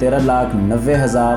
13,90,000،